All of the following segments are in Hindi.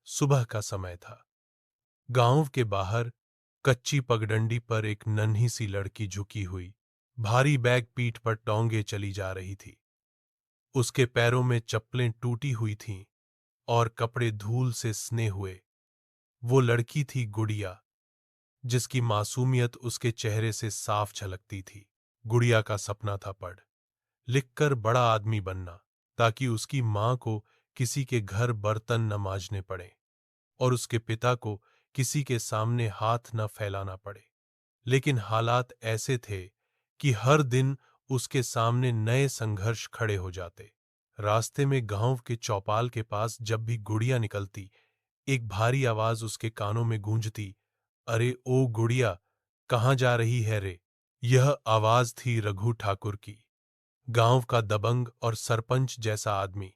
सुबह का समय था। गांव के बाहर कच्ची पगडंडी पर एक नन्ही सी लड़की झुकी हुई, भारी बैग पीठ पर टोंगे चली जा रही थी। उसके पैरों में चप्पलें टूटी हुई थीं और कपड़े धूल से सने हुए। वो लड़की थी गुड़िया, जिसकी मासूमियत उसके चेहरे से साफ झलकती थी। गुड़िया का सपना था पढ़ लिखकर बड़ा आदमी बनना, ताकि उसकी मां को किसी के घर बर्तन न मांजने पड़े और उसके पिता को किसी के सामने हाथ न फैलाना पड़े। लेकिन हालात ऐसे थे कि हर दिन उसके सामने नए संघर्ष खड़े हो जाते। रास्ते में गांव के चौपाल के पास जब भी गुड़िया निकलती, एक भारी आवाज उसके कानों में गूंजती, अरे ओ गुड़िया, कहाँ जा रही है रे? यह आवाज थी रघु ठाकुर की, गांव का दबंग और सरपंच जैसा आदमी।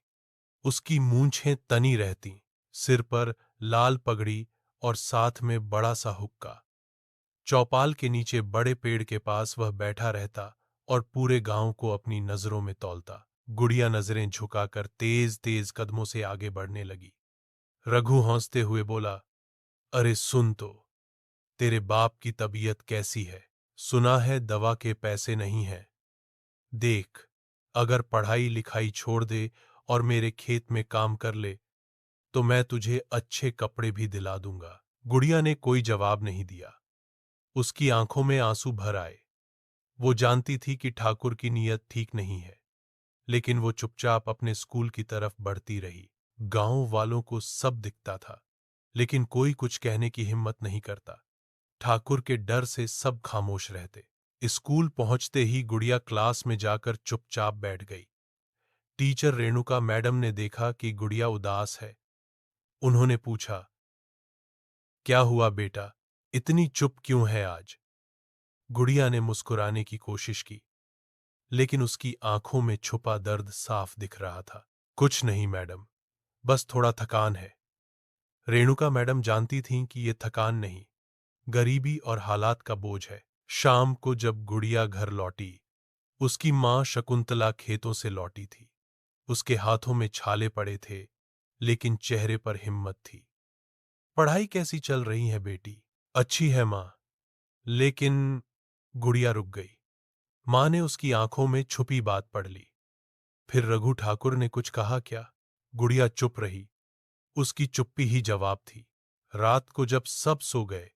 उसकी मूंछें तनी रहती, सिर पर लाल पगड़ी और साथ में बड़ा सा हुक्का। चौपाल के नीचे बड़े पेड़ के पास वह बैठा रहता और पूरे गांव को अपनी नजरों में तौलता। गुड़िया नजरें झुकाकर तेज तेज कदमों से आगे बढ़ने लगी। रघु हंसते हुए बोला, अरे सुन तो, तेरे बाप की तबीयत कैसी है? सुना है दवा के पैसे नहीं है। देख, अगर पढ़ाई लिखाई छोड़ दे और मेरे खेत में काम कर ले, तो मैं तुझे अच्छे कपड़े भी दिला दूंगा। गुड़िया ने कोई जवाब नहीं दिया। उसकी आंखों में आंसू भर आए। वो जानती थी कि ठाकुर की नीयत ठीक नहीं है, लेकिन वो चुपचाप अपने स्कूल की तरफ बढ़ती रही। गांव वालों को सब दिखता था, लेकिन कोई कुछ कहने की हिम्मत नहीं करता। ठाकुर के डर से सब खामोश रहते। स्कूल पहुंचते ही गुड़िया क्लास में जाकर चुपचाप बैठ गई। टीचर रेणुका मैडम ने देखा कि गुड़िया उदास है। उन्होंने पूछा, क्या हुआ बेटा, इतनी चुप क्यों है आज? गुड़िया ने मुस्कुराने की कोशिश की, लेकिन उसकी आंखों में छुपा दर्द साफ दिख रहा था। कुछ नहीं मैडम, बस थोड़ा थकान है। रेणुका मैडम जानती थीं कि ये थकान नहीं, गरीबी और हालात का बोझ है। शाम को जब गुड़िया घर लौटी, उसकी मां शकुंतला खेतों से लौटी थी। उसके हाथों में छाले पड़े थे, लेकिन चेहरे पर हिम्मत थी। पढ़ाई कैसी चल रही है बेटी? अच्छी है मां, लेकिन गुड़िया रुक गई। मां ने उसकी आंखों में छुपी बात पढ़ ली। फिर रघु ठाकुर ने कुछ कहा क्या? गुड़िया चुप रही। उसकी चुप्पी ही जवाब थी। रात को जब सब सो गए,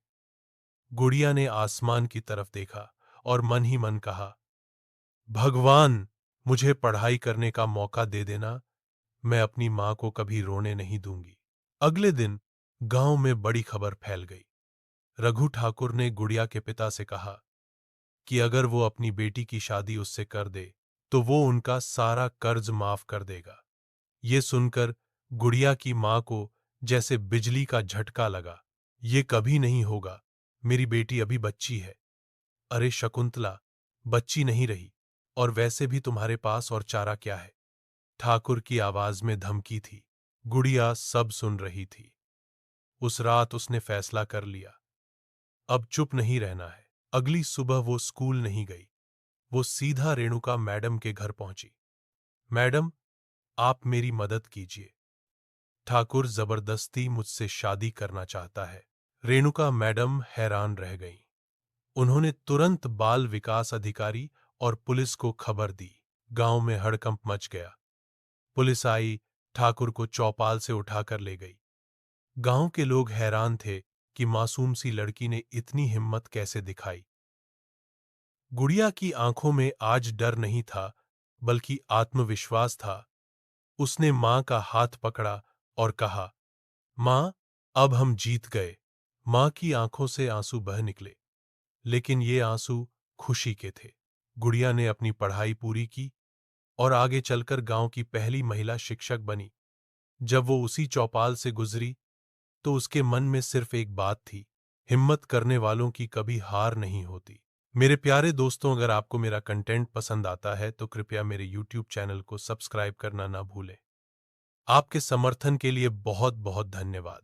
गुड़िया ने आसमान की तरफ देखा और मन ही मन कहा, भगवान, मुझे पढ़ाई करने का मौका दे देना, मैं अपनी मां को कभी रोने नहीं दूंगी। अगले दिन गांव में बड़ी खबर फैल गई। रघु ठाकुर ने गुड़िया के पिता से कहा कि अगर वो अपनी बेटी की शादी उससे कर दे, तो वो उनका सारा कर्ज माफ कर देगा। ये सुनकर गुड़िया की मां को जैसे बिजली का झटका लगा। ये कभी नहीं होगा, मेरी बेटी अभी बच्ची है। अरे शकुंतला, बच्ची नहीं रही, और वैसे भी तुम्हारे पास और चारा क्या है? ठाकुर की आवाज में धमकी थी। गुड़िया सब सुन रही थी। उस रात उसने फैसला कर लिया, अब चुप नहीं रहना है। अगली सुबह वो स्कूल नहीं गई। वो सीधा रेणुका मैडम के घर पहुंची। मैडम, आप मेरी मदद कीजिए। ठाकुर जबरदस्ती मुझसे शादी करना चाहता है। रेणुका मैडम हैरान रह गईं। उन्होंने तुरंत बाल विकास अधिकारी और पुलिस को खबर दी। गांव में हड़कंप मच गया। पुलिस आई, ठाकुर को चौपाल से उठाकर ले गई। गांव के लोग हैरान थे कि मासूम सी लड़की ने इतनी हिम्मत कैसे दिखाई। गुड़िया की आंखों में आज डर नहीं था, बल्कि आत्मविश्वास था। उसने मां का हाथ पकड़ा और कहा, मां, अब हम जीत गए। मां की आंखों से आंसू बह निकले, लेकिन ये आंसू खुशी के थे। गुड़िया ने अपनी पढ़ाई पूरी की और आगे चलकर गांव की पहली महिला शिक्षक बनी। जब वो उसी चौपाल से गुजरी, तो उसके मन में सिर्फ एक बात थी, हिम्मत करने वालों की कभी हार नहीं होती। मेरे प्यारे दोस्तों, अगर आपको मेरा कंटेंट पसंद आता है तो कृपया मेरे YouTube चैनल को सब्सक्राइब करना ना भूलें। आपके समर्थन के लिए बहुत बहुत धन्यवाद।